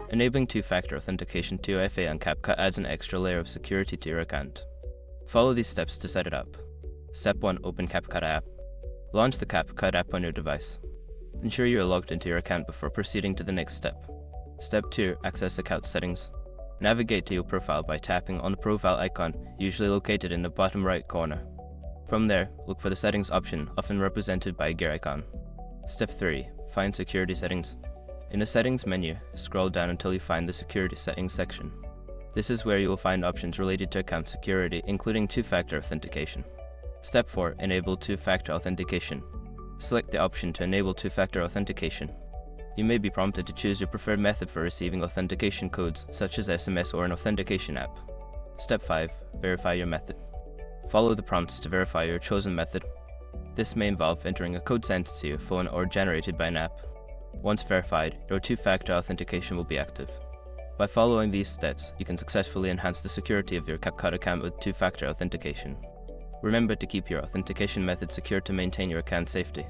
Enabling two-factor authentication to UFA on CapCut adds an extra layer of security to your account. Follow these steps to set it up. Step 1. Open CapCut app. Launch the CapCut app on your device. Ensure you are logged into your account before proceeding to the next step. Step 2. Access account settings. Navigate to your profile by tapping on the profile icon, usually located in the bottom right corner. From there, look for the settings option, often represented by a gear icon. Step 3. Find security settings. In the settings menu, scroll down until you find the security settings section. This is where you will find options related to account security, including two-factor authentication. Step 4. Enable two-factor authentication. Select the option to enable two-factor authentication. You may be prompted to choose your preferred method for receiving authentication codes, such as SMS or an authentication app. Step 5. Verify your method. Follow the prompts to verify your chosen method. This may involve entering a code sent to your phone or generated by an app. Once verified, your two-factor authentication will be active. By following these steps, you can successfully enhance the security of your CapCut account with two-factor authentication. Remember to keep your authentication method secure to maintain your account safety.